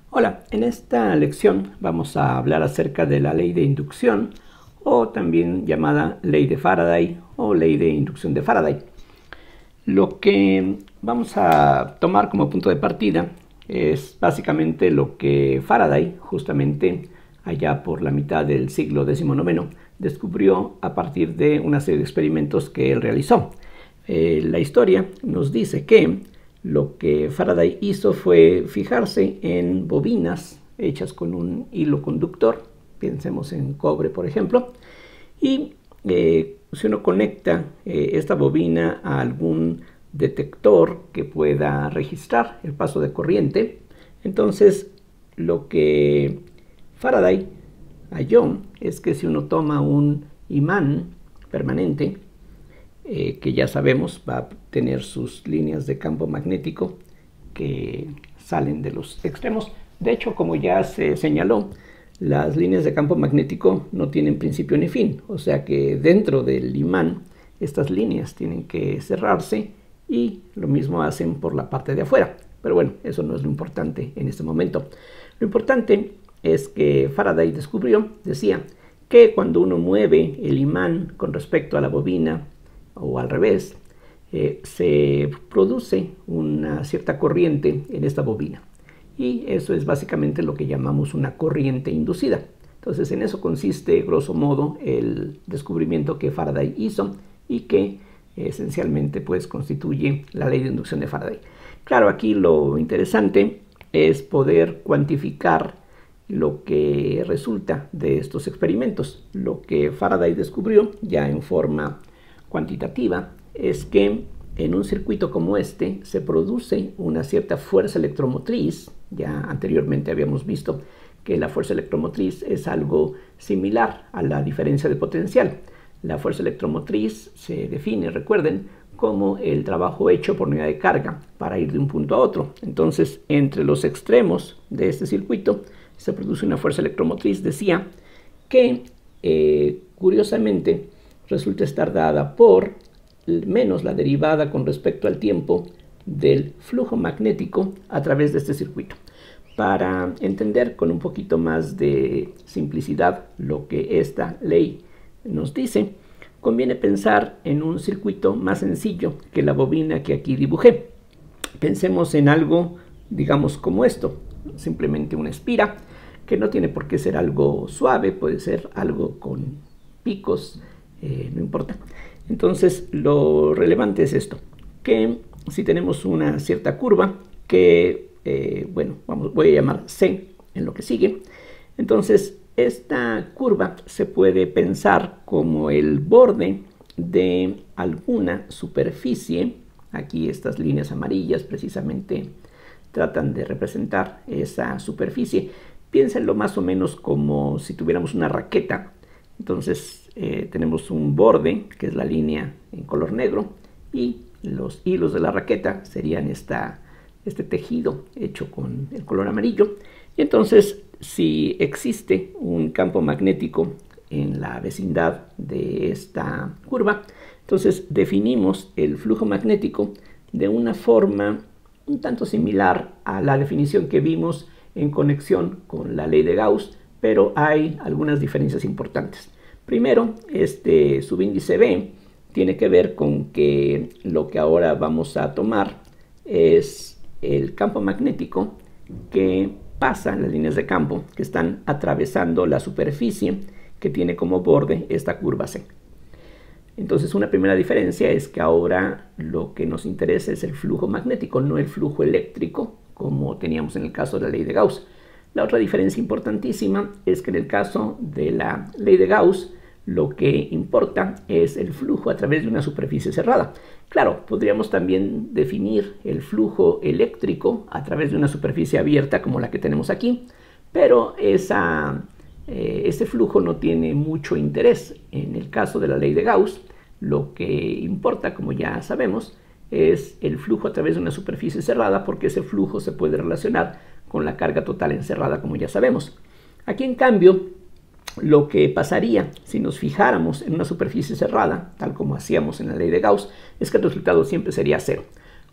Hola, en esta lección vamos a hablar acerca de la ley de inducción o también llamada ley de Faraday o ley de inducción de Faraday. Lo que vamos a tomar como punto de partida es básicamente lo que Faraday, justamente allá por la mitad del siglo XIX, descubrió a partir de una serie de experimentos que él realizó. La historia nos dice que lo que Faraday hizo fue fijarse en bobinas hechas con un hilo conductor, pensemos en cobre por ejemplo, y si uno conecta esta bobina a algún detector que pueda registrar el paso de corriente, entonces lo que Faraday halló es que si uno toma un imán permanente, que ya sabemos va a tener sus líneas de campo magnético que salen de los extremos. De hecho, como ya se señaló, las líneas de campo magnético no tienen principio ni fin, o sea que dentro del imán estas líneas tienen que cerrarse y lo mismo hacen por la parte de afuera. Pero bueno, eso no es lo importante en este momento. Lo importante es que Faraday decía que cuando uno mueve el imán con respecto a la bobina o al revés, se produce una cierta corriente en esta bobina. Y eso es básicamente lo que llamamos una corriente inducida. Entonces, en eso consiste, grosso modo, el descubrimiento que Faraday hizo y que esencialmente pues constituye la ley de inducción de Faraday. Claro, aquí lo interesante es poder cuantificar lo que resulta de estos experimentos. Lo que Faraday descubrió ya en forma cuantitativa es que en un circuito como este se produce una cierta fuerza electromotriz. Ya anteriormente habíamos visto que la fuerza electromotriz es algo similar a la diferencia de potencial. La fuerza electromotriz se define, recuerden, como el trabajo hecho por unidad de carga para ir de un punto a otro. Entonces, entre los extremos de este circuito se produce una fuerza electromotriz, decía, que curiosamente resulta estar dada por menos la derivada con respecto al tiempo del flujo magnético a través de este circuito. Para entender con un poquito más de simplicidad lo que esta ley nos dice, conviene pensar en un circuito más sencillo que la bobina que aquí dibujé. Pensemos en algo, digamos, como esto, simplemente una espira, que no tiene por qué ser algo suave, puede ser algo con picos, no importa. Entonces, lo relevante es esto, que si tenemos una cierta curva, que, voy a llamar C en lo que sigue, entonces esta curva se puede pensar como el borde de alguna superficie. Aquí estas líneas amarillas precisamente tratan de representar esa superficie. Piénsenlo más o menos como si tuviéramos una raqueta. Entonces tenemos un borde, que es la línea en color negro, y los hilos de la raqueta serían este tejido hecho con el color amarillo. Y entonces, si existe un campo magnético en la vecindad de esta curva, entonces definimos el flujo magnético de una forma un tanto similar a la definición que vimos en conexión con la ley de Gauss, pero hay algunas diferencias importantes. Primero, este subíndice B tiene que ver con que lo que ahora vamos a tomar es el campo magnético que pasa en las líneas de campo que están atravesando la superficie que tiene como borde esta curva C. Entonces, una primera diferencia es que ahora lo que nos interesa es el flujo magnético, no el flujo eléctrico, como teníamos en el caso de la ley de Gauss. La otra diferencia importantísima es que en el caso de la ley de Gauss, lo que importa es el flujo a través de una superficie cerrada. Claro, podríamos también definir el flujo eléctrico a través de una superficie abierta como la que tenemos aquí, pero ese flujo no tiene mucho interés. En el caso de la ley de Gauss, lo que importa, como ya sabemos, es el flujo a través de una superficie cerrada, porque ese flujo se puede relacionar con la carga total encerrada, como ya sabemos. Aquí, en cambio, lo que pasaría si nos fijáramos en una superficie cerrada, tal como hacíamos en la ley de Gauss, es que el resultado siempre sería cero.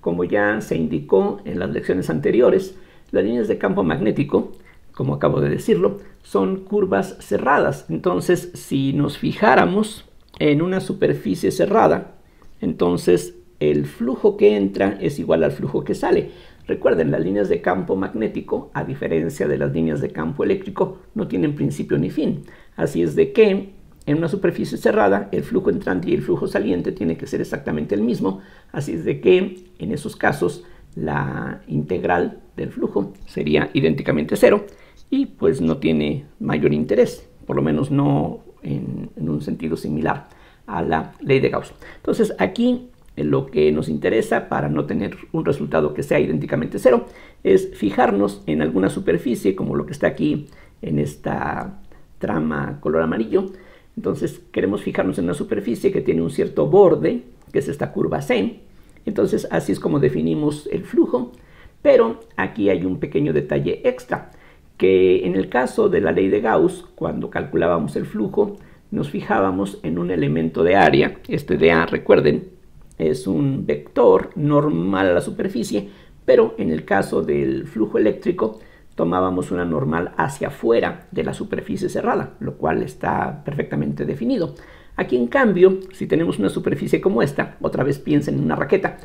Como ya se indicó en las lecciones anteriores, Las líneas de campo magnético, como acabo de decirlo, son curvas cerradas. Entonces, si nos fijáramos en una superficie cerrada, entonces el flujo que entra es igual al flujo que sale. Recuerden, las líneas de campo magnético, a diferencia de las líneas de campo eléctrico, no tienen principio ni fin. Así es de que en una superficie cerrada, el flujo entrante y el flujo saliente tiene que ser exactamente el mismo. Así es de que en esos casos la integral del flujo sería idénticamente cero y pues no tiene mayor interés, por lo menos no en un sentido similar a la ley de Gauss. Entonces aquí lo que nos interesa para no tener un resultado que sea idénticamente cero es fijarnos en alguna superficie como lo que está aquí en esta trama color amarillo. Entonces queremos fijarnos en una superficie que tiene un cierto borde, que es esta curva C. Entonces así es como definimos el flujo, pero aquí hay un pequeño detalle extra, que en el caso de la ley de Gauss, cuando calculábamos el flujo, nos fijábamos en un elemento de área. Este de A, recuerden, es un vector normal a la superficie, pero en el caso del flujo eléctrico tomábamos una normal hacia afuera de la superficie cerrada, lo cual está perfectamente definido. Aquí, en cambio, si tenemos una superficie como esta, otra vez piensen en una raqueta,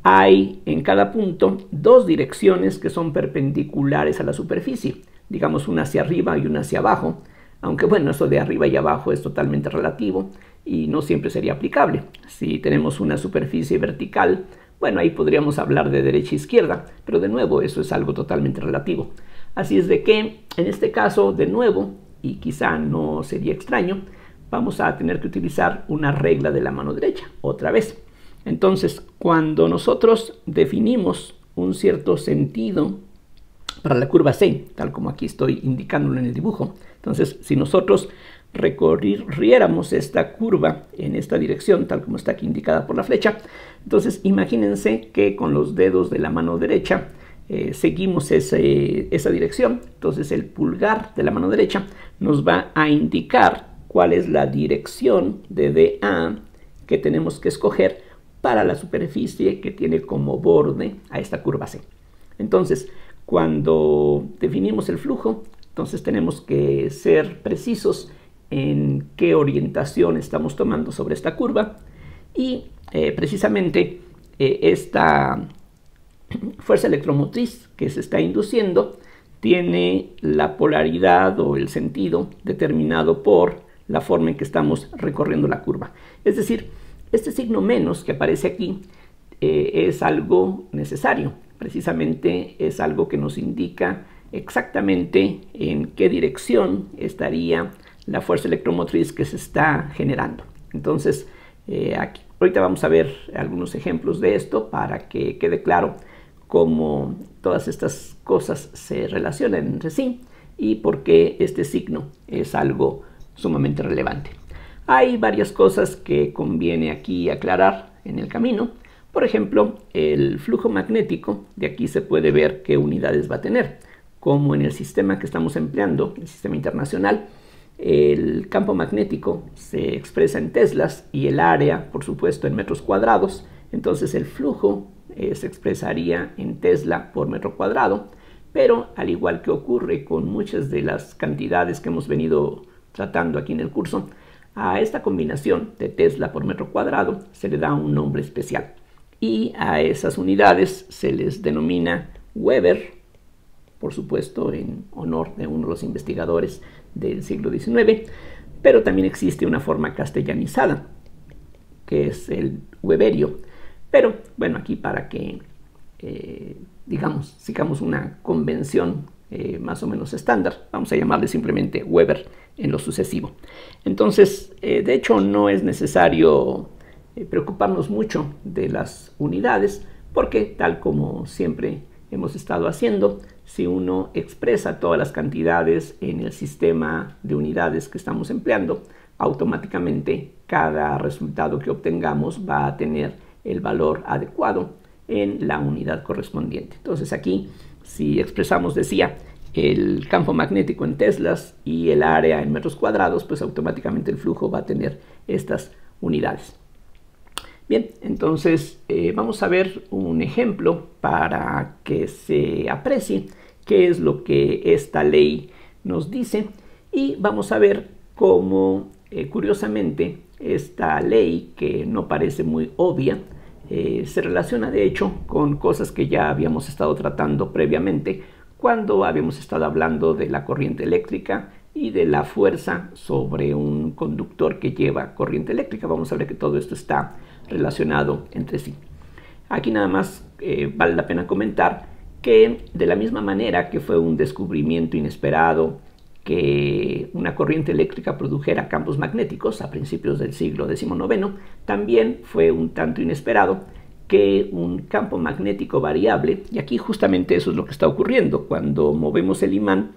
hay en cada punto dos direcciones que son perpendiculares a la superficie, digamos una hacia arriba y una hacia abajo, aunque bueno, eso de arriba y abajo es totalmente relativo y no siempre sería aplicable. Si tenemos una superficie vertical, bueno, ahí podríamos hablar de derecha e izquierda, pero de nuevo eso es algo totalmente relativo. Así es de que en este caso, de nuevo, y quizá no sería extraño, vamos a tener que utilizar una regla de la mano derecha, otra vez. Entonces, cuando nosotros definimos un cierto sentido para la curva C, tal como aquí estoy indicándolo en el dibujo, entonces si nosotros recorriéramos esta curva en esta dirección, tal como está aquí indicada por la flecha, entonces imagínense que con los dedos de la mano derecha seguimos esa dirección. Entonces el pulgar de la mano derecha nos va a indicar cuál es la dirección de DA que tenemos que escoger para la superficie que tiene como borde a esta curva C. Entonces, cuando definimos el flujo, entonces tenemos que ser precisos en qué orientación estamos tomando sobre esta curva y precisamente esta fuerza electromotriz que se está induciendo tiene la polaridad o el sentido determinado por la forma en que estamos recorriendo la curva. Es decir, este signo menos que aparece aquí es algo necesario. Precisamente es algo que nos indica exactamente en qué dirección estaría la fuerza electromotriz que se está generando. Entonces, ahorita vamos a ver algunos ejemplos de esto para que quede claro cómo todas estas cosas se relacionan entre sí y por qué este signo es algo sumamente relevante. Hay varias cosas que conviene aquí aclarar en el camino. Por ejemplo, el flujo magnético, de aquí se puede ver qué unidades va a tener. Como en el sistema que estamos empleando, el sistema internacional, el campo magnético se expresa en teslas y el área, por supuesto, en metros cuadrados. Entonces el flujo se expresaría en Tesla por metro cuadrado, pero al igual que ocurre con muchas de las cantidades que hemos venido tratando aquí en el curso, a esta combinación de Tesla por metro cuadrado se le da un nombre especial y a esas unidades se les denomina Weber, por supuesto en honor de uno de los investigadores del siglo XIX, pero también existe una forma castellanizada que es el weberio. Pero bueno, aquí para que digamos, sigamos una convención más o menos estándar, vamos a llamarle simplemente Weber en lo sucesivo. Entonces, de hecho, no es necesario preocuparnos mucho de las unidades, porque tal como siempre hemos estado haciendo, si uno expresa todas las cantidades en el sistema de unidades que estamos empleando, automáticamente cada resultado que obtengamos va a tener el valor adecuado en la unidad correspondiente. Entonces aquí, si expresamos, decía, el campo magnético en teslas y el área en metros cuadrados, pues automáticamente el flujo va a tener estas unidades. Bien, entonces vamos a ver un ejemplo para que se aprecie qué es lo que esta ley nos dice y vamos a ver cómo, curiosamente, esta ley, que no parece muy obvia, se relaciona de hecho con cosas que ya habíamos estado tratando previamente cuando habíamos estado hablando de la corriente eléctrica y de la fuerza sobre un conductor que lleva corriente eléctrica. Vamos a ver que todo esto está relacionado entre sí. Aquí nada más vale la pena comentar que de la misma manera que fue un descubrimiento inesperado que una corriente eléctrica produjera campos magnéticos a principios del siglo XIX, también fue un tanto inesperado que un campo magnético variable, y aquí justamente eso es lo que está ocurriendo, cuando movemos el imán,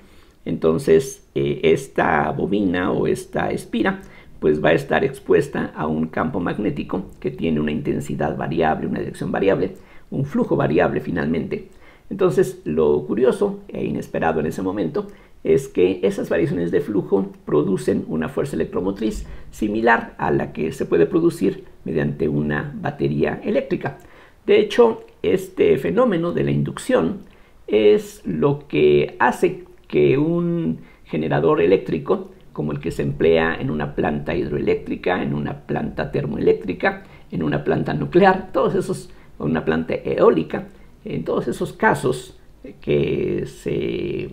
entonces esta bobina o esta espira pues va a estar expuesta a un campo magnético que tiene una intensidad variable, una dirección variable, un flujo variable finalmente. Entonces lo curioso e inesperado en ese momento es que esas variaciones de flujo producen una fuerza electromotriz similar a la que se puede producir mediante una batería eléctrica. De hecho, este fenómeno de la inducción es lo que hace que un generador eléctrico, como el que se emplea en una planta hidroeléctrica, en una planta termoeléctrica, en una planta nuclear, o una planta eólica, en todos esos casos que se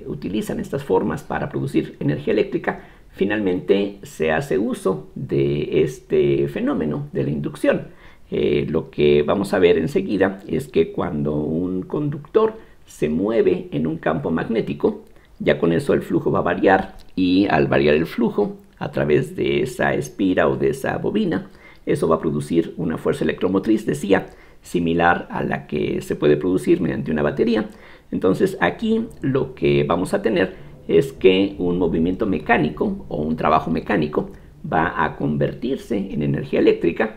utilizan estas formas para producir energía eléctrica, finalmente se hace uso de este fenómeno de la inducción. Lo que vamos a ver enseguida es que cuando un conductor se mueve en un campo magnético, ya con eso el flujo va a variar, y al variar el flujo a través de esa espira o de esa bobina, eso va a producir una fuerza electromotriz, decía, similar a la que se puede producir mediante una batería. Entonces aquí lo que vamos a tener es que un movimiento mecánico o un trabajo mecánico va a convertirse en energía eléctrica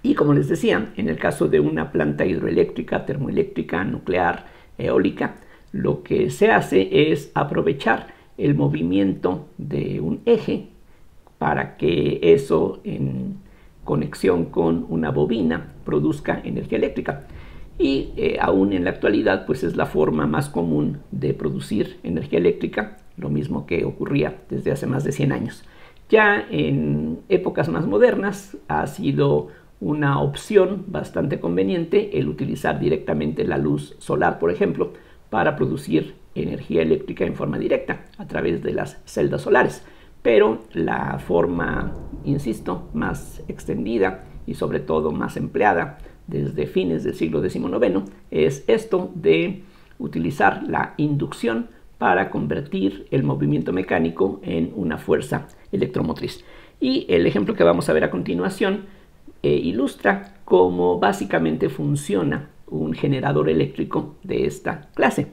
y, como les decía, en el caso de una planta hidroeléctrica, termoeléctrica, nuclear, eólica, lo que se hace es aprovechar el movimiento de un eje para que eso, en conexión con una bobina, produzca energía eléctrica. Y aún en la actualidad pues es la forma más común de producir energía eléctrica, lo mismo que ocurría desde hace más de 100 años. Ya en épocas más modernas ha sido una opción bastante conveniente el utilizar directamente la luz solar, por ejemplo, para producir energía eléctrica en forma directa a través de las celdas solares. Pero la forma, insisto, más extendida y sobre todo más empleada desde fines del siglo XIX es esto de utilizar la inducción para convertir el movimiento mecánico en una fuerza electromotriz. Y el ejemplo que vamos a ver a continuación ilustra cómo básicamente funciona un generador eléctrico de esta clase.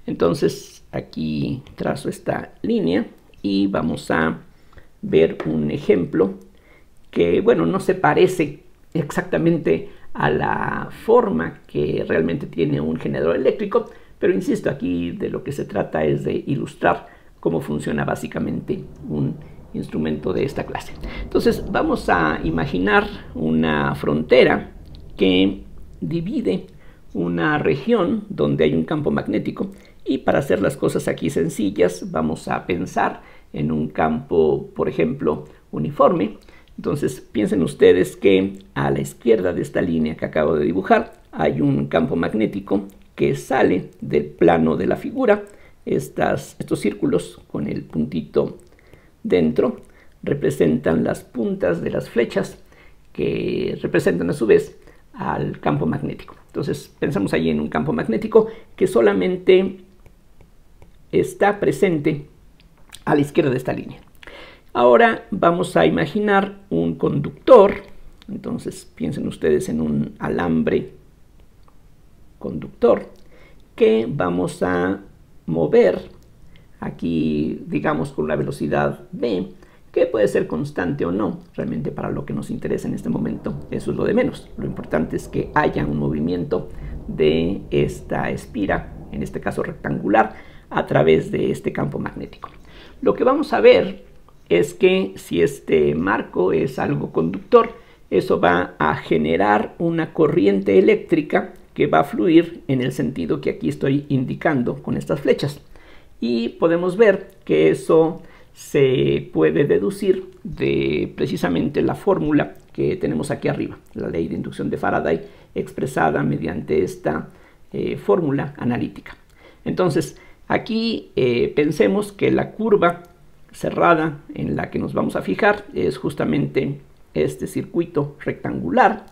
Entonces aquí trazo esta línea y vamos a ver un ejemplo que, bueno, no se parece exactamente a la forma que realmente tiene un generador eléctrico, pero insisto, aquí de lo que se trata es de ilustrar cómo funciona básicamente un instrumento de esta clase. Entonces vamos a imaginar una frontera que divide una región donde hay un campo magnético, y para hacer las cosas aquí sencillas vamos a pensar en un campo, por ejemplo, uniforme. Entonces piensen ustedes que a la izquierda de esta línea que acabo de dibujar hay un campo magnético que sale del plano de la figura. Estos círculos con el puntito dentro representan las puntas de las flechas que representan a su vez al campo magnético. Entonces pensamos allí en un campo magnético que solamente está presente a la izquierda de esta línea. Ahora vamos a imaginar un conductor. Entonces piensen ustedes en un alambre conductor que vamos a mover aquí, digamos, con una velocidad v, que puede ser constante o no. Realmente para lo que nos interesa en este momento eso es lo de menos. Lo importante es que haya un movimiento de esta espira, en este caso rectangular, a través de este campo magnético. Lo que vamos a ver es que si este marco es algo conductor, eso va a generar una corriente eléctrica que va a fluir en el sentido que aquí estoy indicando con estas flechas. Y podemos ver que eso se puede deducir de precisamente la fórmula que tenemos aquí arriba, la ley de inducción de Faraday, expresada mediante esta fórmula analítica. Entonces, aquí pensemos que la curva cerrada en la que nos vamos a fijar es justamente este circuito rectangular,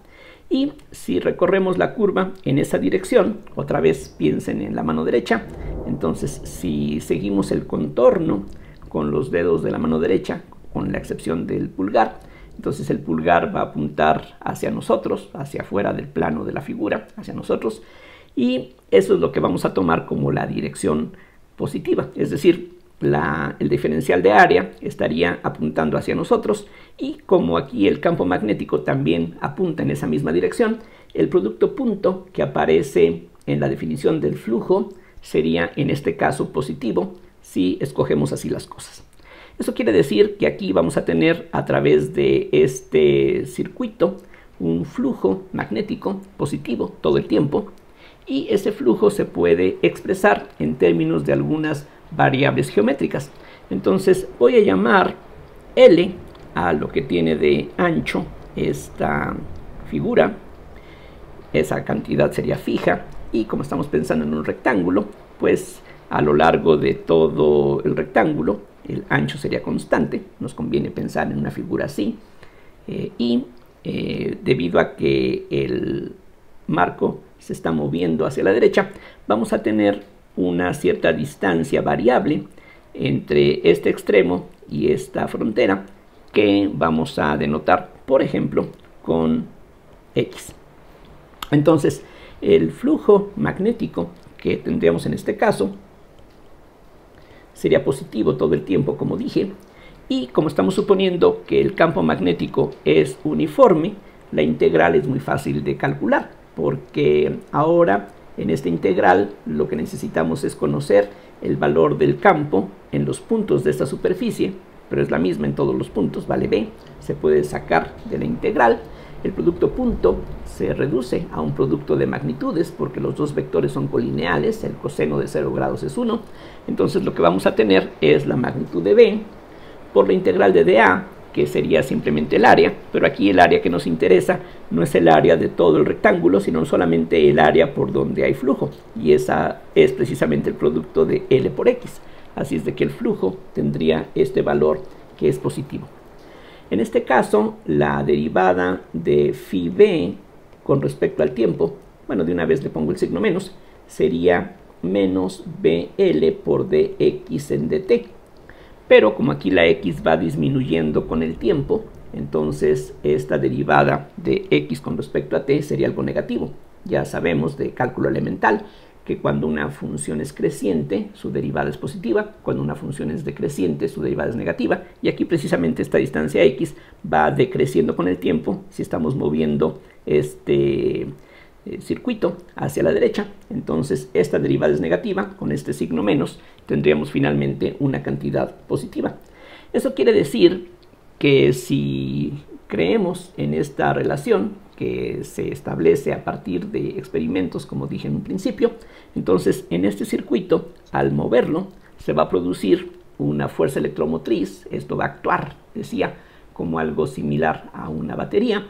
y si recorremos la curva en esa dirección, otra vez piensen en la mano derecha, entonces si seguimos el contorno con los dedos de la mano derecha, con la excepción del pulgar, entonces el pulgar va a apuntar hacia nosotros, hacia afuera del plano de la figura, hacia nosotros, y eso es lo que vamos a tomar como la dirección positiva, es decir, el diferencial de área estaría apuntando hacia nosotros, y como aquí el campo magnético también apunta en esa misma dirección, el producto punto que aparece en la definición del flujo sería en este caso positivo si escogemos así las cosas. Eso quiere decir que aquí vamos a tener a través de este circuito un flujo magnético positivo todo el tiempo, y ese flujo se puede expresar en términos de algunas variables geométricas. Entonces voy a llamar L a lo que tiene de ancho esta figura. Esa cantidad sería fija, y como estamos pensando en un rectángulo, pues a lo largo de todo el rectángulo el ancho sería constante. Nos conviene pensar en una figura así, debido a que el marco se está moviendo hacia la derecha, vamos a tener una cierta distancia variable entre este extremo y esta frontera, que vamos a denotar, por ejemplo, con X. Entonces, el flujo magnético que tendríamos en este caso sería positivo todo el tiempo, como dije, y como estamos suponiendo que el campo magnético es uniforme, la integral es muy fácil de calcular, porque ahora en esta integral lo que necesitamos es conocer el valor del campo en los puntos de esta superficie, pero es la misma en todos los puntos, vale B, se puede sacar de la integral. El producto punto se reduce a un producto de magnitudes porque los dos vectores son colineales, el coseno de 0 grados es 1, entonces lo que vamos a tener es la magnitud de B por la integral de dA, que sería simplemente el área, pero aquí el área que nos interesa no es el área de todo el rectángulo, sino solamente el área por donde hay flujo, y esa es precisamente el producto de L por X, así es de que el flujo tendría este valor que es positivo. En este caso, la derivada de phi b con respecto al tiempo, bueno, de una vez le pongo el signo menos, sería menos BL por dx en dt. Pero como aquí la x va disminuyendo con el tiempo, entonces esta derivada de x con respecto a t sería algo negativo. Ya sabemos de cálculo elemental que cuando una función es creciente, su derivada es positiva, cuando una función es decreciente, su derivada es negativa, y aquí precisamente esta distancia x va decreciendo con el tiempo si estamos moviendo este circuito hacia la derecha. Entonces esta derivada es negativa, con este signo menos tendríamos finalmente una cantidad positiva. Eso quiere decir que si creemos en esta relación que se establece a partir de experimentos, como dije en un principio, entonces en este circuito, al moverlo, se va a producir una fuerza electromotriz. Esto va a actuar, decía, como algo similar a una batería,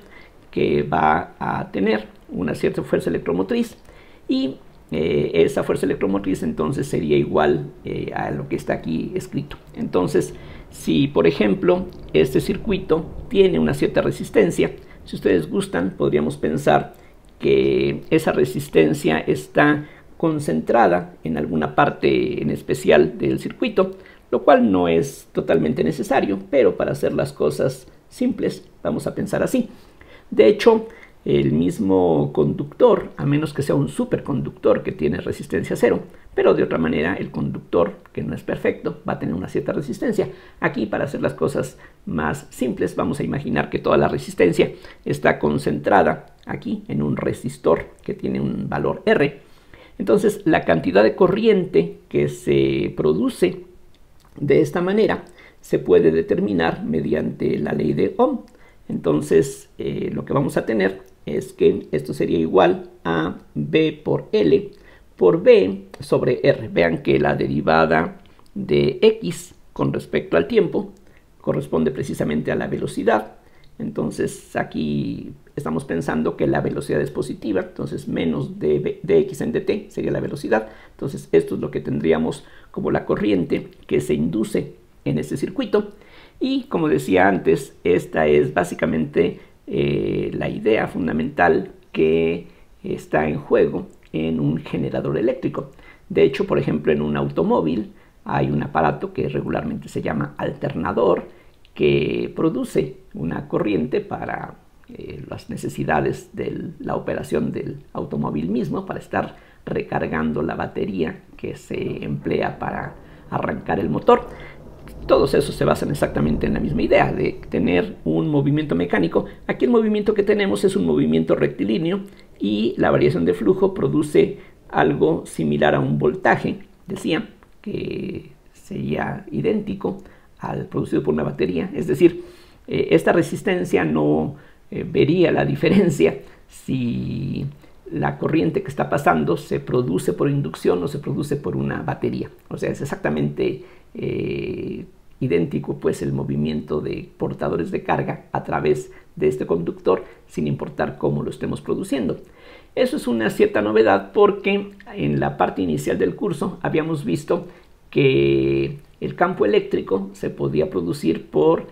que va a tener una cierta fuerza electromotriz, y esa fuerza electromotriz entonces sería igual a lo que está aquí escrito. Entonces, si por ejemplo este circuito tiene una cierta resistencia, si ustedes gustan, podríamos pensar que esa resistencia está concentrada en alguna parte en especial del circuito, lo cual no es totalmente necesario, pero para hacer las cosas simples vamos a pensar así. De hecho, el mismo conductor, a menos que sea un superconductor que tiene resistencia cero, pero de otra manera el conductor, que no es perfecto, va a tener una cierta resistencia. Aquí, para hacer las cosas más simples, vamos a imaginar que toda la resistencia está concentrada aquí en un resistor que tiene un valor R. Entonces, la cantidad de corriente que se produce de esta manera se puede determinar mediante la ley de Ohm. Entonces, lo que vamos a tener es que esto sería igual a B por L por B sobre R. Vean que la derivada de X con respecto al tiempo corresponde precisamente a la velocidad. Entonces aquí estamos pensando que la velocidad es positiva, entonces menos dx en dt sería la velocidad. Entonces esto es lo que tendríamos como la corriente que se induce en este circuito. Y como decía antes, esta es básicamente la idea fundamental que está en juego en un generador eléctrico. De hecho, por ejemplo, en un automóvil hay un aparato que regularmente se llama alternador, que produce una corriente para las necesidades de la operación del automóvil mismo, para estar recargando la batería que se emplea para arrancar el motor. Todos esos se basan exactamente en la misma idea de tener un movimiento mecánico. Aquí el movimiento que tenemos es un movimiento rectilíneo y la variación de flujo produce algo similar a un voltaje, decía, que sería idéntico al producido por una batería. Es decir, esta resistencia no vería la diferencia si la corriente que está pasando se produce por inducción o se produce por una batería. O sea, es exactamente idéntico pues el movimiento de portadores de carga a través de este conductor, sin importar cómo lo estemos produciendo. Eso es una cierta novedad porque en la parte inicial del curso habíamos visto que el campo eléctrico se podía producir por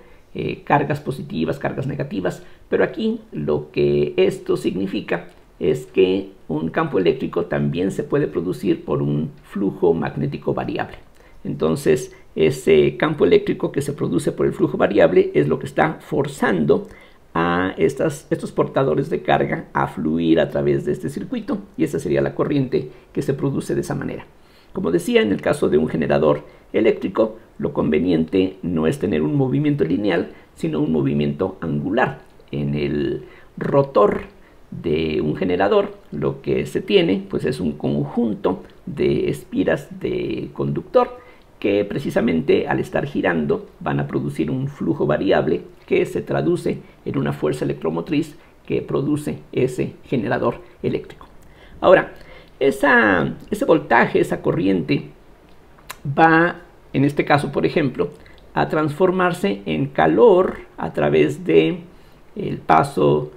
cargas positivas, cargas negativas, pero aquí lo que esto significa es que un campo eléctrico también se puede producir por un flujo magnético variable. Entonces, ese campo eléctrico que se produce por el flujo variable es lo que está forzando a estos portadores de carga a fluir a través de este circuito, y esa sería la corriente que se produce de esa manera. Como decía, en el caso de un generador eléctrico, lo conveniente no es tener un movimiento lineal, sino un movimiento angular. En el rotor de un generador, lo que se tiene pues es un conjunto de espiras de conductor que precisamente al estar girando van a producir un flujo variable que se traduce en una fuerza electromotriz que produce ese generador eléctrico. Ahora, ese voltaje, esa corriente va, en este caso por ejemplo, a transformarse en calor a través de el paso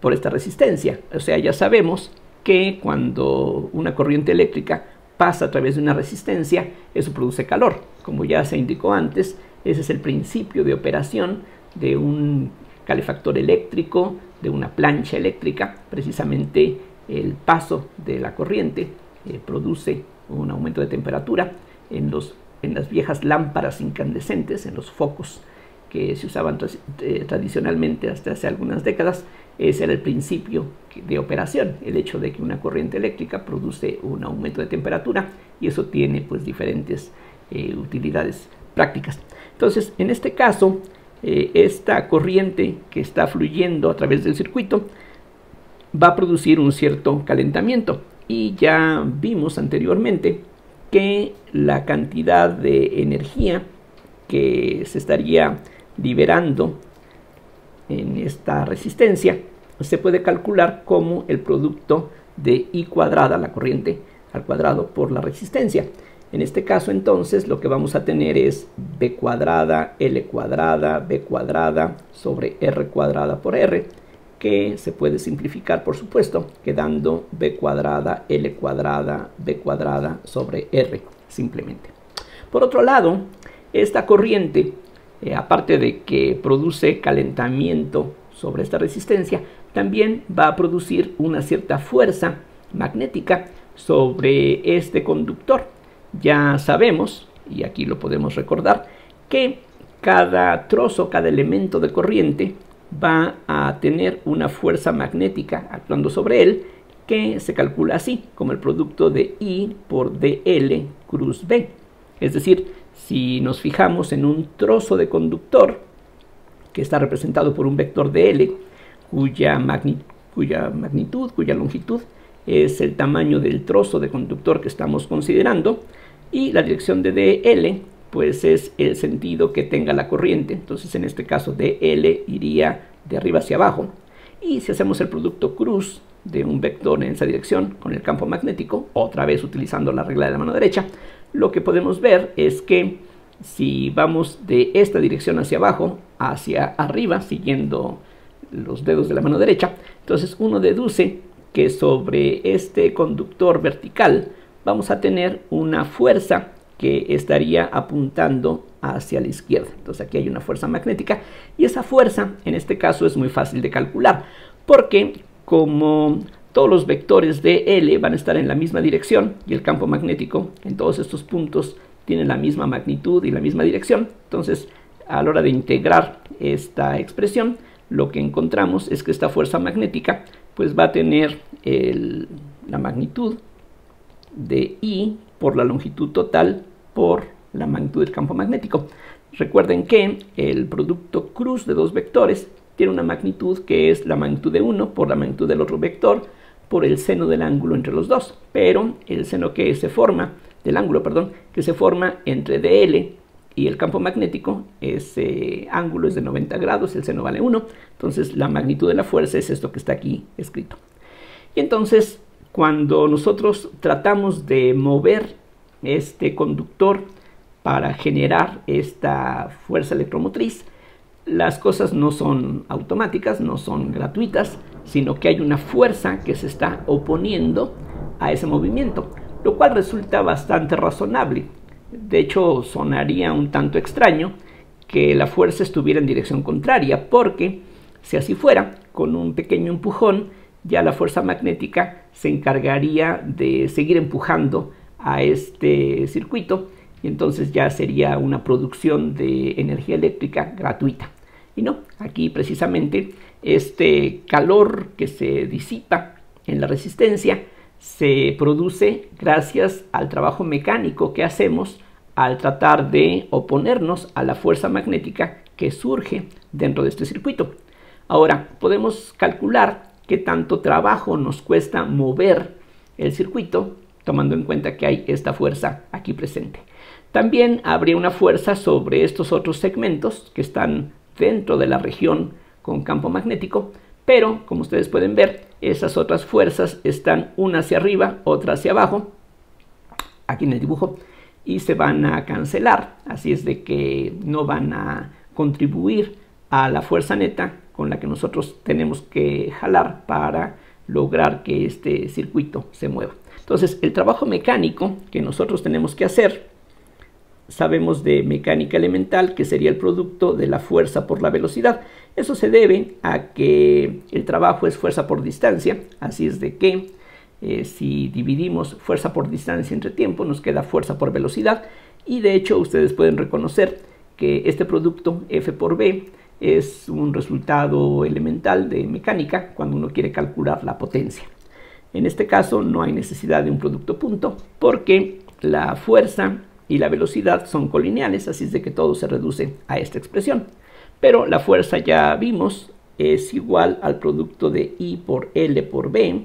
por esta resistencia. O sea, ya sabemos que cuando una corriente eléctrica pasa a través de una resistencia, eso produce calor. Como ya se indicó antes, ese es el principio de operación de un calefactor eléctrico, de una plancha eléctrica. Precisamente el paso de la corriente produce un aumento de temperatura en las viejas lámparas incandescentes, en los focos que se usaban tradicionalmente hasta hace algunas décadas. Ese era el principio de operación, el hecho de que una corriente eléctrica produce un aumento de temperatura, y eso tiene pues diferentes utilidades prácticas. Entonces, en este caso, esta corriente que está fluyendo a través del circuito va a producir un cierto calentamiento, y ya vimos anteriormente que la cantidad de energía que se estaría liberando en esta resistencia se puede calcular como el producto de I cuadrada, la corriente al cuadrado, por la resistencia. En este caso entonces lo que vamos a tener es B cuadrada, L cuadrada, B cuadrada sobre R cuadrada por R, que se puede simplificar por supuesto quedando B cuadrada, L cuadrada, B cuadrada sobre R simplemente. Por otro lado, esta corriente, aparte de que produce calentamiento sobre esta resistencia, también va a producir una cierta fuerza magnética sobre este conductor. Ya sabemos, y aquí lo podemos recordar, que cada trozo, cada elemento de corriente va a tener una fuerza magnética actuando sobre él, que se calcula así, como el producto de I por dL cruz B. Es decir, si nos fijamos en un trozo de conductor que está representado por un vector de L, cuya longitud es el tamaño del trozo de conductor que estamos considerando, y la dirección de dL pues es el sentido que tenga la corriente. Entonces en este caso dL iría de arriba hacia abajo. Y si hacemos el producto cruz de un vector en esa dirección con el campo magnético, otra vez utilizando la regla de la mano derecha, lo que podemos ver es que si vamos de esta dirección hacia abajo, hacia arriba, siguiendo los dedos de la mano derecha, entonces uno deduce que sobre este conductor vertical vamos a tener una fuerza que estaría apuntando hacia la izquierda. Entonces aquí hay una fuerza magnética y esa fuerza en este caso es muy fácil de calcular porque como todos los vectores de L van a estar en la misma dirección y el campo magnético en todos estos puntos tiene la misma magnitud y la misma dirección, entonces a la hora de integrar esta expresión lo que encontramos es que esta fuerza magnética pues va a tener la magnitud de I por la longitud total por la magnitud del campo magnético. Recuerden que el producto cruz de dos vectores tiene una magnitud que es la magnitud de uno por la magnitud del otro vector por el seno del ángulo entre los dos, pero el seno que se forma, del ángulo, perdón, que se forma entre DL y el campo magnético, ese ángulo es de 90 grados, el seno vale 1, entonces la magnitud de la fuerza es esto que está aquí escrito. Y entonces, cuando nosotros tratamos de mover este conductor para generar esta fuerza electromotriz, las cosas no son automáticas, no son gratuitas, sino que hay una fuerza que se está oponiendo a ese movimiento, lo cual resulta bastante razonable. De hecho, sonaría un tanto extraño que la fuerza estuviera en dirección contraria, porque si así fuera, con un pequeño empujón, ya la fuerza magnética se encargaría de seguir empujando a este circuito y entonces ya sería una producción de energía eléctrica gratuita. Y no, aquí precisamente este calor que se disipa en la resistencia se produce gracias al trabajo mecánico que hacemos al tratar de oponernos a la fuerza magnética que surge dentro de este circuito. Ahora, podemos calcular qué tanto trabajo nos cuesta mover el circuito, tomando en cuenta que hay esta fuerza aquí presente. También habría una fuerza sobre estos otros segmentos que están dentro de la región con campo magnético, pero como ustedes pueden ver, esas otras fuerzas están una hacia arriba, otra hacia abajo, aquí en el dibujo, y se van a cancelar, así es de que no van a contribuir a la fuerza neta con la que nosotros tenemos que jalar para lograr que este circuito se mueva. Entonces, el trabajo mecánico que nosotros tenemos que hacer, sabemos de mecánica elemental que sería el producto de la fuerza por la velocidad. Eso se debe a que el trabajo es fuerza por distancia, así es de que si dividimos fuerza por distancia entre tiempo nos queda fuerza por velocidad y de hecho ustedes pueden reconocer que este producto F por B es un resultado elemental de mecánica cuando uno quiere calcular la potencia. En este caso no hay necesidad de un producto punto porque la fuerza y la velocidad son colineales, así es de que todo se reduce a esta expresión. Pero la fuerza ya vimos es igual al producto de I por L por B.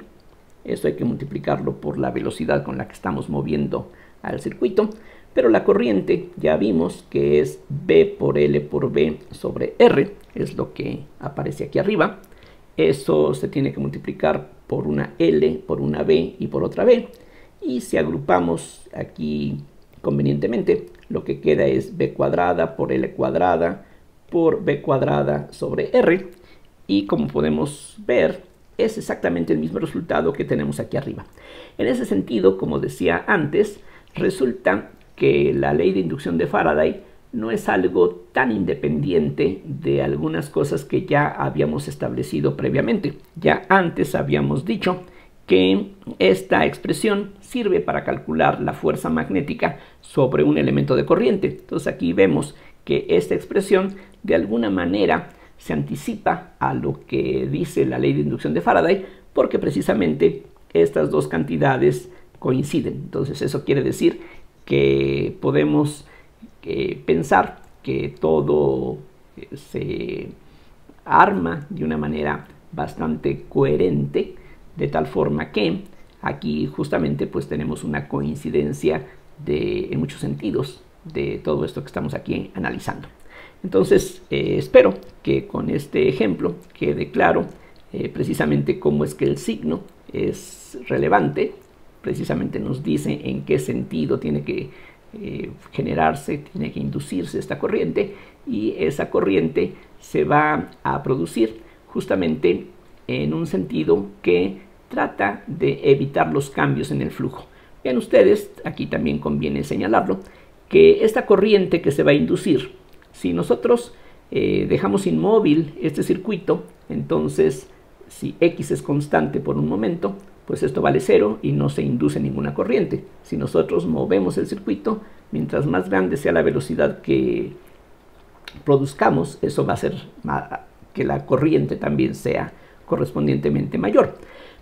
Esto hay que multiplicarlo por la velocidad con la que estamos moviendo al circuito. Pero la corriente ya vimos que es B por L por B sobre R, es lo que aparece aquí arriba. Eso se tiene que multiplicar por una L, por una B y por otra B. Y si agrupamos aquí convenientemente, lo que queda es B cuadrada por L cuadrada por B cuadrada sobre R. Y como podemos ver, es exactamente el mismo resultado que tenemos aquí arriba. En ese sentido, como decía antes, resulta que la ley de inducción de Faraday no es algo tan independiente de algunas cosas que ya habíamos establecido previamente. Ya antes habíamos dicho que esta expresión sirve para calcular la fuerza magnética sobre un elemento de corriente. Entonces aquí vemos que esta expresión de alguna manera se anticipa a lo que dice la ley de inducción de Faraday porque precisamente estas dos cantidades coinciden. Entonces eso quiere decir que podemos pensar que todo se arma de una manera bastante coherente, de tal forma que aquí justamente pues tenemos una coincidencia en muchos sentidos de todo esto que estamos aquí analizando. Entonces espero que con este ejemplo quede claro precisamente cómo es que el signo es relevante, precisamente nos dice en qué sentido tiene que generarse, tiene que inducirse esta corriente, y esa corriente se va a producir justamente en un sentido que trata de evitar los cambios en el flujo. Vean ustedes, aquí también conviene señalarlo, que esta corriente que se va a inducir, si nosotros dejamos inmóvil este circuito, entonces si X es constante por un momento, pues esto vale 0 y no se induce ninguna corriente. Si nosotros movemos el circuito, mientras más grande sea la velocidad que produzcamos, eso va a hacer que la corriente también sea correspondientemente mayor.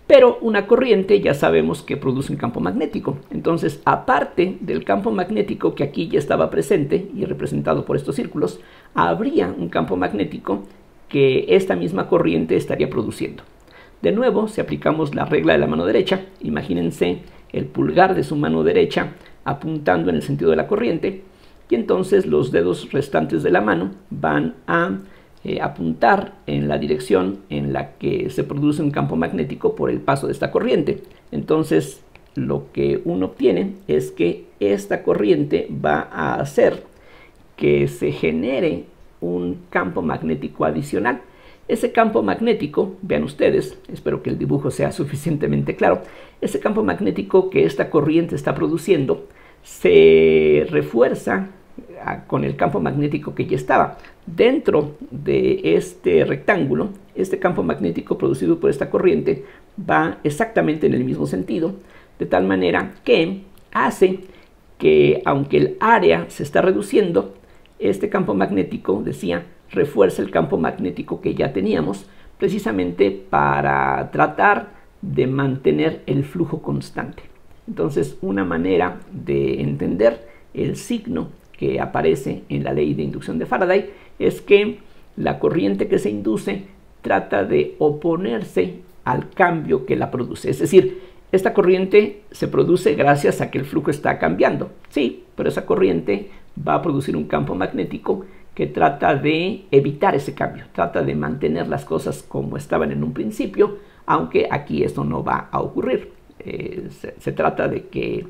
Pero una corriente ya sabemos que produce un campo magnético. Entonces, aparte del campo magnético que aquí ya estaba presente y representado por estos círculos, habría un campo magnético que esta misma corriente estaría produciendo. De nuevo, si aplicamos la regla de la mano derecha, imagínense el pulgar de su mano derecha apuntando en el sentido de la corriente, y entonces los dedos restantes de la mano van a apuntar en la dirección en la que se produce un campo magnético por el paso de esta corriente. Entonces, lo que uno obtiene es que esta corriente va a hacer que se genere un campo magnético adicional. Ese campo magnético, vean ustedes, espero que el dibujo sea suficientemente claro, ese campo magnético que esta corriente está produciendo se refuerza con el campo magnético que ya estaba. Dentro de este rectángulo, este campo magnético producido por esta corriente va exactamente en el mismo sentido, de tal manera que hace que, aunque el área se está reduciendo, este campo magnético, decía, refuerza el campo magnético que ya teníamos, precisamente para tratar de mantener el flujo constante. Entonces, una manera de entender el signo que aparece en la ley de inducción de Faraday es que la corriente que se induce trata de oponerse al cambio que la produce. Es decir, esta corriente se produce gracias a que el flujo está cambiando. Sí, pero esa corriente va a producir un campo magnético que trata de evitar ese cambio, trata de mantener las cosas como estaban en un principio, aunque aquí esto no va a ocurrir. Se trata de que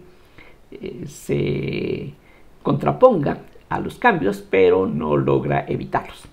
se contraponga a los cambios, pero no logra evitarlos.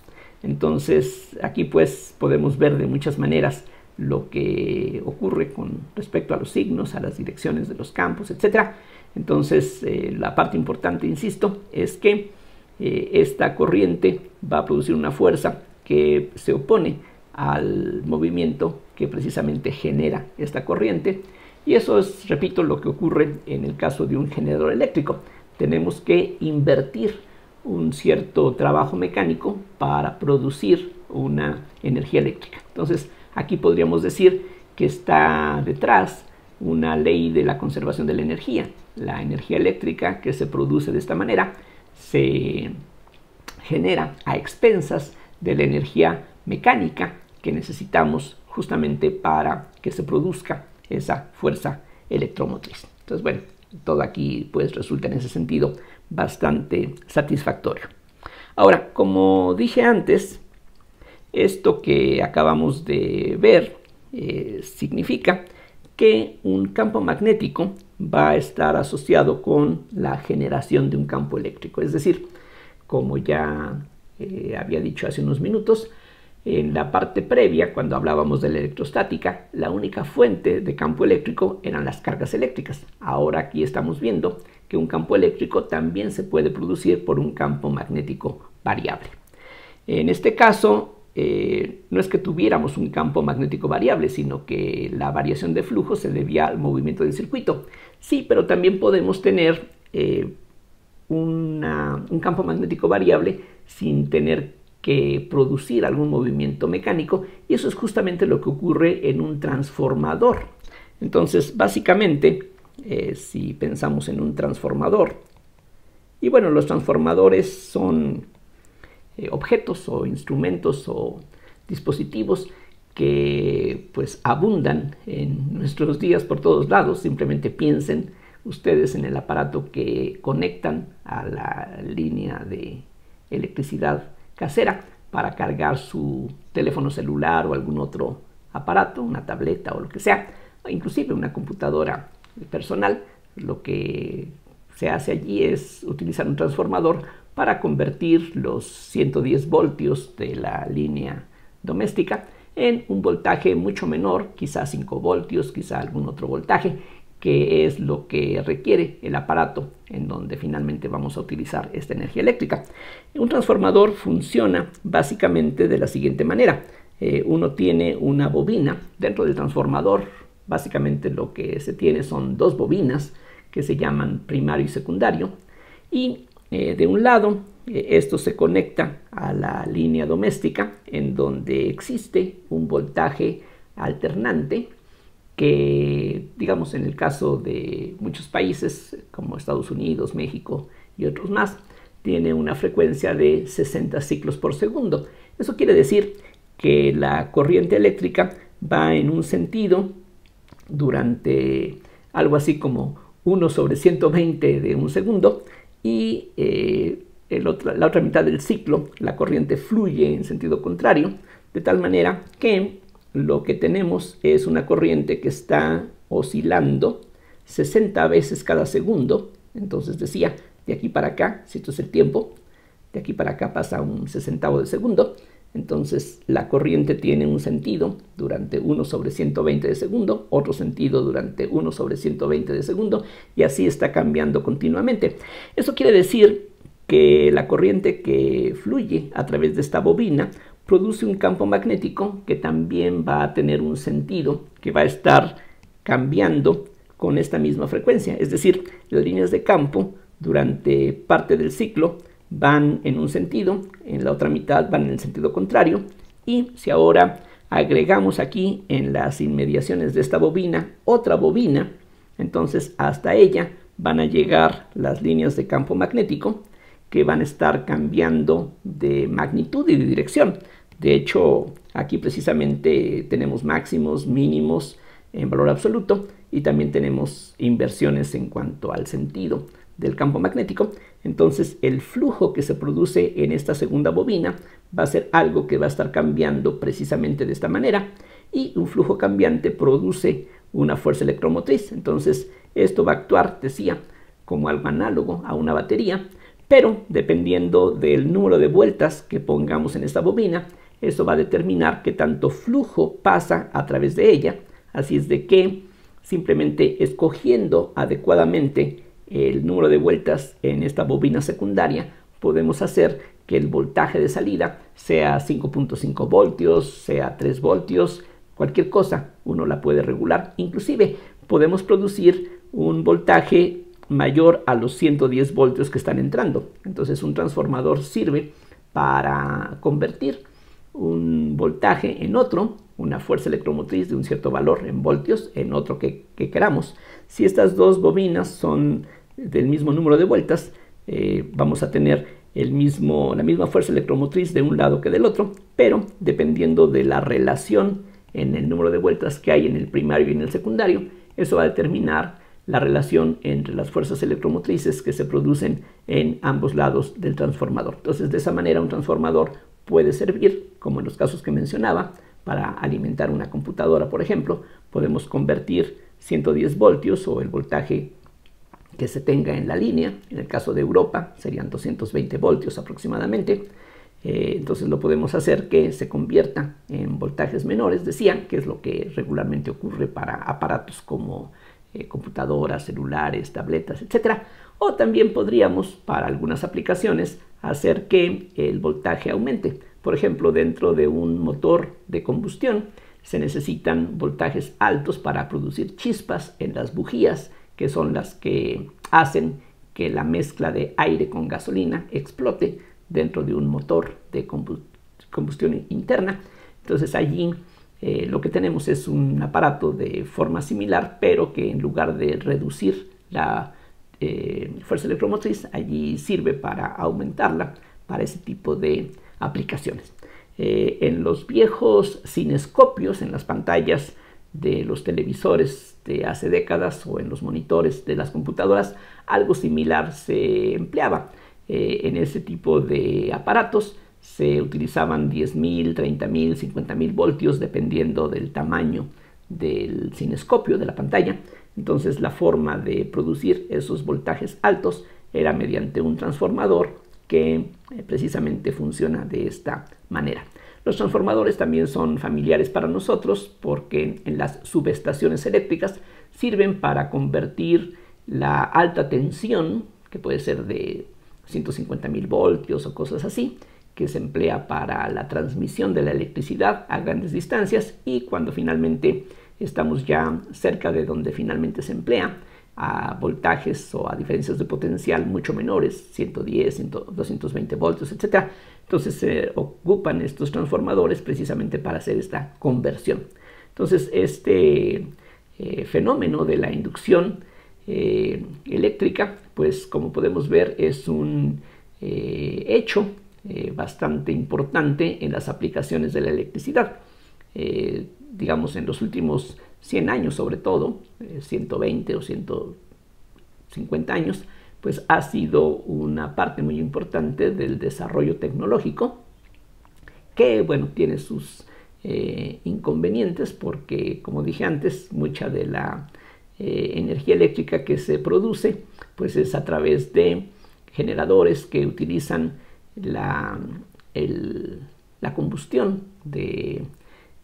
Entonces, aquí pues podemos ver de muchas maneras lo que ocurre con respecto a los signos, a las direcciones de los campos, etc. Entonces, la parte importante, insisto, es que esta corriente va a producir una fuerza que se opone al movimiento que precisamente genera esta corriente, y eso es, repito, lo que ocurre en el caso de un generador eléctrico. Tenemos que invertir un cierto trabajo mecánico para producir una energía eléctrica. Entonces, aquí podríamos decir que está detrás una ley de la conservación de la energía. La energía eléctrica que se produce de esta manera se genera a expensas de la energía mecánica que necesitamos justamente para que se produzca esa fuerza electromotriz. Entonces, bueno, todo aquí pues resulta en ese sentido bastante satisfactorio. Ahora, como dije antes, esto que acabamos de ver significa que un campo magnético va a estar asociado con la generación de un campo eléctrico. Es decir, como ya había dicho hace unos minutos, en la parte previa, cuando hablábamos de la electrostática, la única fuente de campo eléctrico eran las cargas eléctricas. Ahora aquí estamos viendo que un campo eléctrico también se puede producir por un campo magnético variable. En este caso, no es que tuviéramos un campo magnético variable, sino que la variación de flujo se debía al movimiento del circuito. Sí, pero también podemos tener un campo magnético variable sin tener que producir algún movimiento mecánico, y eso es justamente lo que ocurre en un transformador. Entonces, básicamente, si pensamos en un transformador, y bueno, los transformadores son objetos o instrumentos o dispositivos que pues abundan en nuestros días por todos lados. Simplemente piensen ustedes en el aparato que conectan a la línea de electricidad casera para cargar su teléfono celular o algún otro aparato, una tableta o lo que sea, inclusive una computadora personal, lo que se hace allí es utilizar un transformador para convertir los 110 voltios de la línea doméstica en un voltaje mucho menor, quizá 5 voltios, quizá algún otro voltaje, que es lo que requiere el aparato en donde finalmente vamos a utilizar esta energía eléctrica. Un transformador funciona básicamente de la siguiente manera. Uno tiene una bobina dentro del transformador. Básicamente lo que se tiene son dos bobinas que se llaman primario y secundario, y de un lado esto se conecta a la línea doméstica en donde existe un voltaje alternante que, digamos, en el caso de muchos países como Estados Unidos, México y otros más, tiene una frecuencia de 60 ciclos por segundo. Eso quiere decir que la corriente eléctrica va en un sentido durante algo así como 1 sobre 120 de un segundo, y la otra mitad del ciclo la corriente fluye en sentido contrario, de tal manera que lo que tenemos es una corriente que está oscilando 60 veces cada segundo. Entonces decía, de aquí para acá, si esto es el tiempo, de aquí para acá pasa un sesentavo de segundo. Entonces la corriente tiene un sentido durante 1 sobre 120 de segundo, otro sentido durante 1 sobre 120 de segundo, y así está cambiando continuamente. Eso quiere decir que la corriente que fluye a través de esta bobina produce un campo magnético que también va a tener un sentido que va a estar cambiando con esta misma frecuencia. Es decir, las líneas de campo durante parte del ciclo van en un sentido, en la otra mitad van en el sentido contrario, y si ahora agregamos aquí en las inmediaciones de esta bobina otra bobina, entonces hasta ella van a llegar las líneas de campo magnético que van a estar cambiando de magnitud y de dirección. De hecho, aquí precisamente tenemos máximos, mínimos en valor absoluto, y también tenemos inversiones en cuanto al sentido del campo magnético. Entonces el flujo que se produce en esta segunda bobina va a ser algo que va a estar cambiando precisamente de esta manera, y un flujo cambiante produce una fuerza electromotriz. Entonces esto va a actuar, decía, como algo análogo a una batería, pero dependiendo del número de vueltas que pongamos en esta bobina, eso va a determinar qué tanto flujo pasa a través de ella. Así es de que simplemente escogiendo adecuadamente el número de vueltas en esta bobina secundaria, podemos hacer que el voltaje de salida sea 5.5 voltios, sea 3 voltios, cualquier cosa uno la puede regular. Inclusive podemos producir un voltaje mayor a los 110 voltios que están entrando. Entonces un transformador sirve para convertir un voltaje en otro, una fuerza electromotriz de un cierto valor en voltios, en otro que queramos. Si estas dos bobinas son del mismo número de vueltas, vamos a tener la misma fuerza electromotriz de un lado que del otro, pero dependiendo de la relación en el número de vueltas que hay en el primario y en el secundario, eso va a determinar la relación entre las fuerzas electromotrices que se producen en ambos lados del transformador. Entonces, de esa manera un transformador puede servir, como en los casos que mencionaba, para alimentar una computadora, por ejemplo. Podemos convertir 110 voltios o el voltaje que se tenga en la línea. En el caso de Europa serían 220 voltios aproximadamente. Entonces lo podemos hacer que se convierta en voltajes menores, decían, que es lo que regularmente ocurre para aparatos como computadoras, celulares, tabletas, etc. O también podríamos, para algunas aplicaciones, hacer que el voltaje aumente. Por ejemplo, dentro de un motor de combustión se necesitan voltajes altos para producir chispas en las bujías, que son las que hacen que la mezcla de aire con gasolina explote dentro de un motor de combustión interna. Entonces allí lo que tenemos es un aparato de forma similar, pero que en lugar de reducir la fuerza electromotriz, allí sirve para aumentarla para ese tipo de aplicaciones. En los viejos cinescopios, en las pantallas de los televisores de hace décadas o en los monitores de las computadoras, algo similar se empleaba. En ese tipo de aparatos se utilizaban 10.000, 30.000, 50.000 voltios dependiendo del tamaño del cinescopio de la pantalla. Entonces la forma de producir esos voltajes altos era mediante un transformador que precisamente funciona de esta manera. Los transformadores también son familiares para nosotros porque en las subestaciones eléctricas sirven para convertir la alta tensión, que puede ser de 150.000 voltios o cosas así, que se emplea para la transmisión de la electricidad a grandes distancias, y cuando finalmente estamos ya cerca de donde finalmente se emplea, a voltajes o a diferencias de potencial mucho menores, 110, 220 voltios, etc. Entonces se ocupan estos transformadores precisamente para hacer esta conversión. Entonces este fenómeno de la inducción eléctrica, pues como podemos ver, es un hecho bastante importante en las aplicaciones de la electricidad. Digamos, en los últimos 100 años, sobre todo, 120 o 150 años, pues ha sido una parte muy importante del desarrollo tecnológico, que, bueno, tiene sus inconvenientes porque, como dije antes, mucha de la energía eléctrica que se produce, pues es a través de generadores que utilizan la combustión de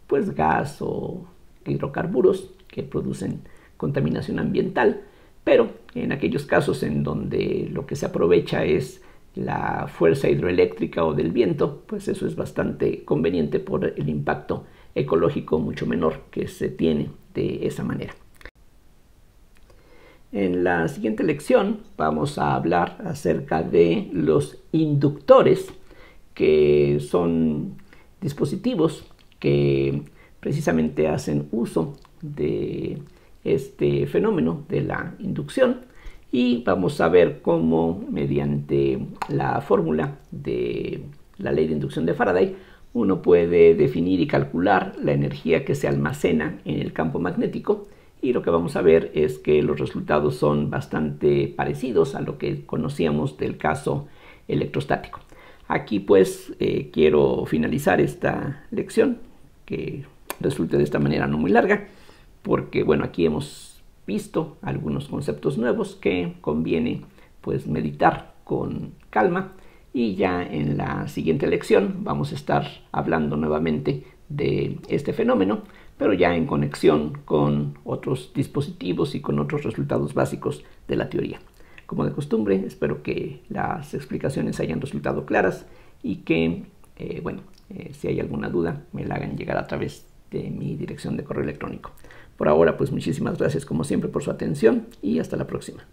pues gas o hidrocarburos que producen contaminación ambiental, pero en aquellos casos en donde lo que se aprovecha es la fuerza hidroeléctrica o del viento, pues eso es bastante conveniente por el impacto ecológico mucho menor que se tiene de esa manera. En la siguiente lección vamos a hablar acerca de los inductores, que son dispositivos que precisamente hacen uso de este fenómeno de la inducción, y vamos a ver cómo mediante la fórmula de la ley de inducción de Faraday uno puede definir y calcular la energía que se almacena en el campo magnético, y lo que vamos a ver es que los resultados son bastante parecidos a lo que conocíamos del caso electrostático. Aquí pues quiero finalizar esta lección, que resulte de esta manera no muy larga, porque bueno, aquí hemos visto algunos conceptos nuevos que conviene pues meditar con calma, y ya en la siguiente lección vamos a estar hablando nuevamente de este fenómeno, pero ya en conexión con otros dispositivos y con otros resultados básicos de la teoría. Como de costumbre, espero que las explicaciones hayan resultado claras y que, si hay alguna duda, me la hagan llegar a través de mi dirección de correo electrónico. Por ahora, pues muchísimas gracias como siempre por su atención y hasta la próxima.